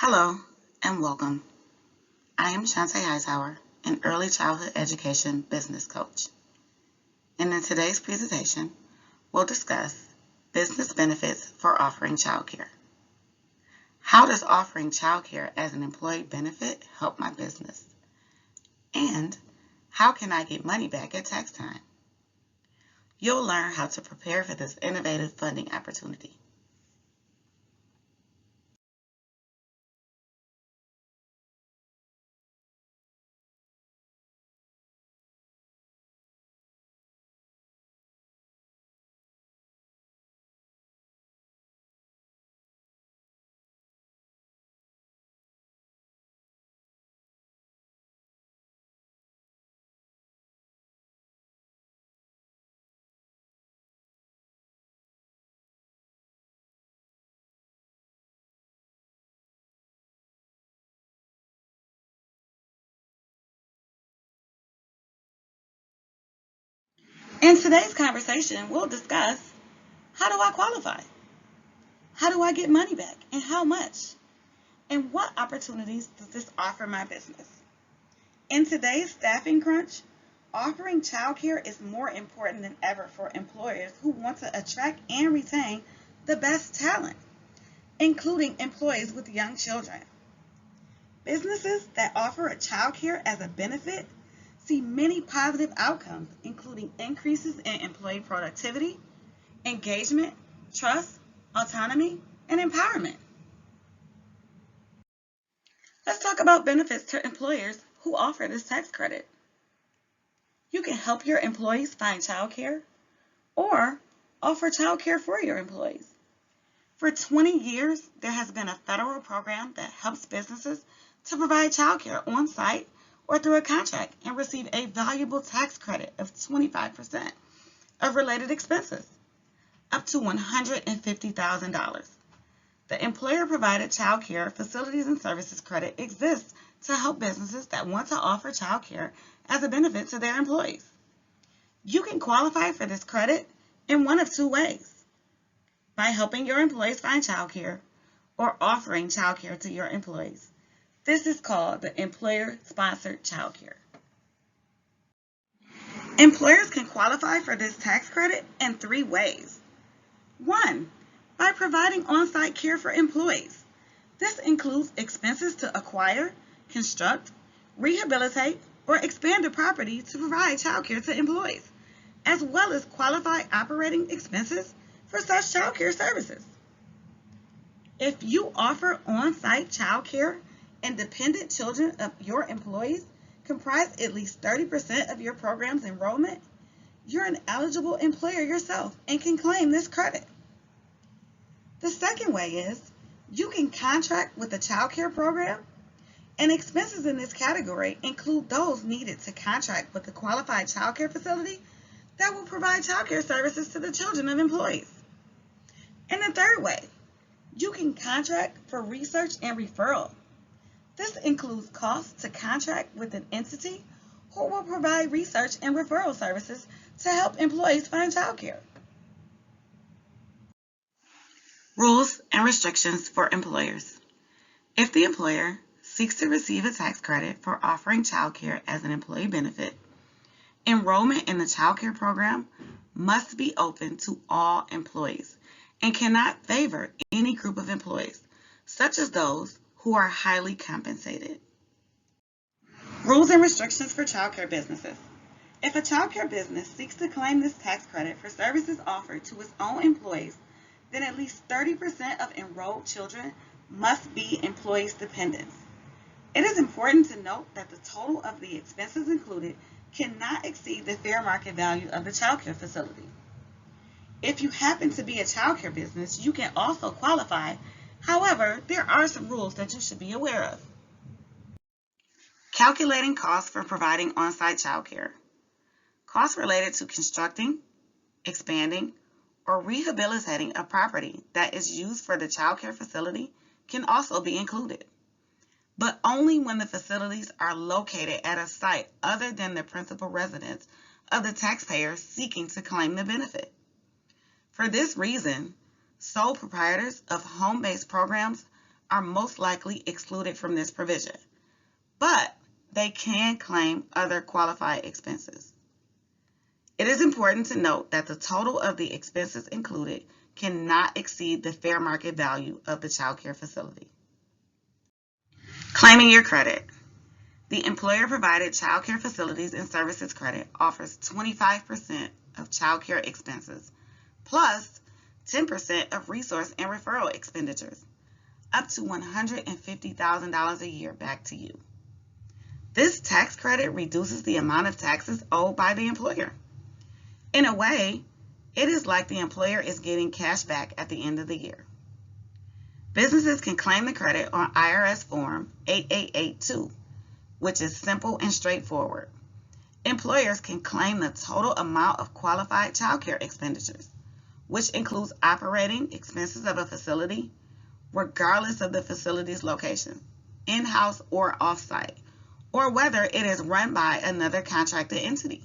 Hello and welcome. I am Shantae Hightower, an early childhood education business coach. And in today's presentation, we'll discuss business benefits for offering childcare. How does offering childcare as an employee benefit help my business? And how can I get money back at tax time? You'll learn how to prepare for this innovative funding opportunity. In today's conversation, we'll discuss how do I qualify? How do I get money back and how much? And what opportunities does this offer my business? In today's staffing crunch, offering childcare is more important than ever for employers who want to attract and retain the best talent, including employees with young children. Businesses that offer a childcare as a benefit see many positive outcomes, including increases in employee productivity, engagement, trust, autonomy, and empowerment. Let's talk about benefits to employers who offer this tax credit. You can help your employees find childcare or offer childcare for your employees. For 20 years, there has been a federal program that helps businesses to provide childcare on site or through a contract and receive a valuable tax credit of 25% of related expenses, up to $150,000. The employer-provided child care facilities and services credit exists to help businesses that want to offer child care as a benefit to their employees. You can qualify for this credit in one of two ways: by helping your employees find child care or offering child care to your employees. This is called the employer-sponsored child care. Employers can qualify for this tax credit in three ways. One, by providing on-site care for employees. This includes expenses to acquire, construct, rehabilitate, or expand a property to provide child care to employees, as well as qualified operating expenses for such child care services. If you offer on-site child care and dependent children of your employees comprise at least 30% of your program's enrollment, you're an eligible employer yourself and can claim this credit. The second way is you can contract with a child care program, and expenses in this category include those needed to contract with a qualified child care facility that will provide child care services to the children of employees. And the third way, you can contract for research and referral. This includes costs to contract with an entity who will provide research and referral services to help employees find child care. Rules and restrictions for employers. If the employer seeks to receive a tax credit for offering child care as an employee benefit, enrollment in the child care program must be open to all employees and cannot favor any group of employees, such as those who are highly compensated. Rules and restrictions for child care businesses. If a child care business seeks to claim this tax credit for services offered to its own employees, then at least 30% of enrolled children must be employees' dependents. It is important to note that the total of the expenses included cannot exceed the fair market value of the child care facility. If you happen to be a child care business, you can also qualify. However, there are some rules that you should be aware of. Calculating costs for providing on-site child care. Costs related to constructing, expanding, or rehabilitating a property that is used for the child care facility can also be included, but only when the facilities are located at a site other than the principal residence of the taxpayer seeking to claim the benefit. For this reason, sole proprietors of home-based programs are most likely excluded from this provision, but they can claim other qualified expenses. It is important to note that the total of the expenses included cannot exceed the fair market value of the child care facility. Claiming your credit. The employer-provided child care facilities and services credit offers 25% of child care expenses, plus 10% of resource and referral expenditures, up to $150,000 a year back to you. This tax credit reduces the amount of taxes owed by the employer. In a way, it is like the employer is getting cash back at the end of the year. Businesses can claim the credit on IRS Form 8882, which is simple and straightforward. Employers can claim the total amount of qualified child care expenditures, which includes operating expenses of a facility, regardless of the facility's location, in-house or off-site, or whether it is run by another contracted entity.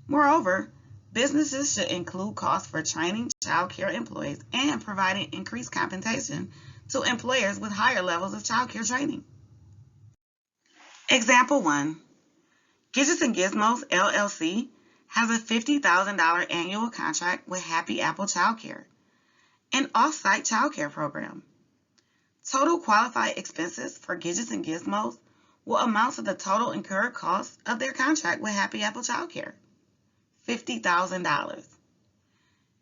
Moreover, businesses should include costs for training child care employees and providing increased compensation to employers with higher levels of child care training. Example 1. Gizmos LLC has a $50,000 annual contract with Happy Apple Child Care, an off-site child care program. Total qualified expenses for Gizmos will amount to the total incurred costs of their contract with Happy Apple Child Care, $50,000.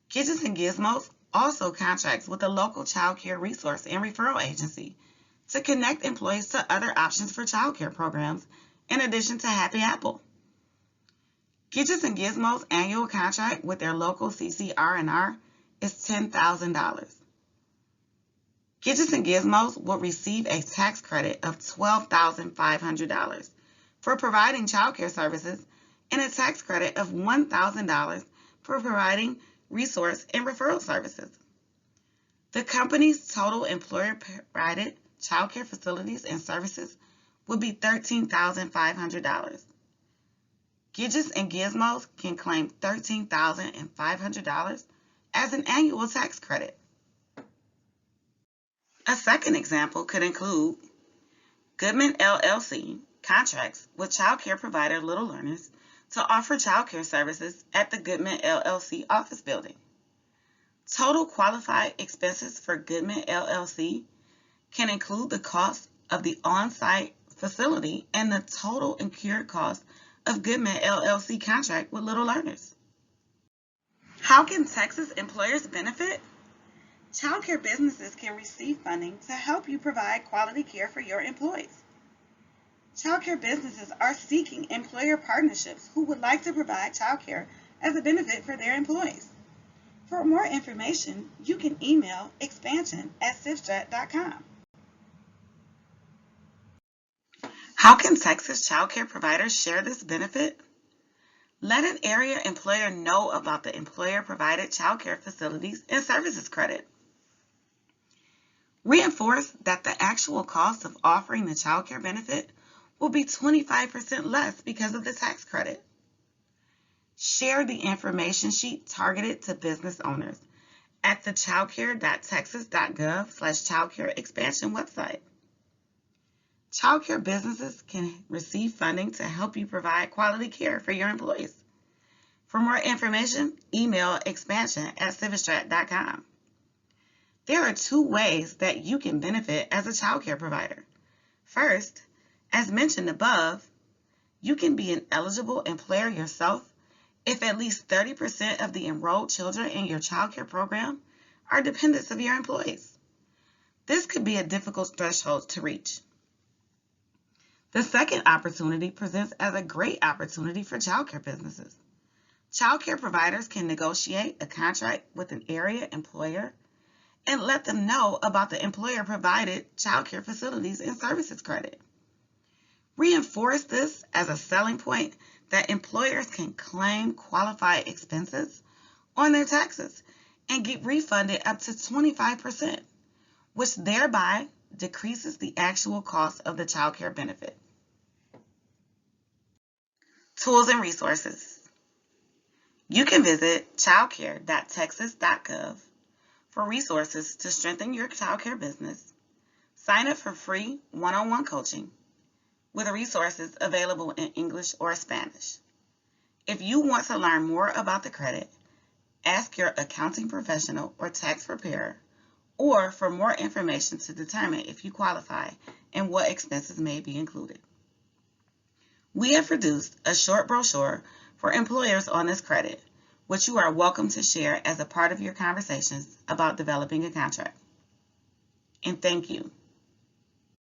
Gizmos also contracts with a local child care resource and referral agency to connect employees to other options for child care programs in addition to Happy Apple. Gizmos' annual contract with their local CCR&R is $10,000. Gizmos will receive a tax credit of $12,500 for providing child care services and a tax credit of $1,000 for providing resource and referral services. The company's total employer-provided child care facilities and services would be $13,500. Gizmos can claim $13,500 as an annual tax credit. A second example could include Goodman LLC contracts with child care provider Little Learners to offer child care services at the Goodman LLC office building. Total qualified expenses for Goodman LLC can include the cost of the on-site facility and the total incurred cost of Goodman LLC contract with Little Learners. How can Texas employers benefit? Child care businesses can receive funding to help you provide quality care for your employees. Child care businesses are seeking employer partnerships who would like to provide child care as a benefit for their employees. For more information, you can email expansion@civstrat.com. How can Texas child care providers share this benefit? Let an area employer know about the employer-provided child care facilities and services credit. Reinforce that the actual cost of offering the child care benefit will be 25% less because of the tax credit. Share the information sheet targeted to business owners at the childcare.texas.gov/childcare expansion website. Child care businesses can receive funding to help you provide quality care for your employees. For more information, email expansion@civstrat.com. There are 2 ways that you can benefit as a child care provider. First, as mentioned above, you can be an eligible employer yourself if at least 30% of the enrolled children in your child care program are dependents of your employees. This could be a difficult threshold to reach. The second opportunity presents as a great opportunity for child care businesses. Child care providers can negotiate a contract with an area employer and let them know about the employer-provided child care facilities and services credit. Reinforce this as a selling point that employers can claim qualified expenses on their taxes and get refunded up to 25%, which thereby decreases the actual cost of the child care benefit. Tools and resources. You can visit childcare.texas.gov for resources to strengthen your child care business, Sign up for free one-on-one coaching with resources available in English or Spanish. If you want to learn more about the credit, ask your accounting professional or tax preparer, or for more information to determine if you qualify and what expenses may be included. We have produced a short brochure for employers on this credit, which you are welcome to share as a part of your conversations about developing a contract. And thank you.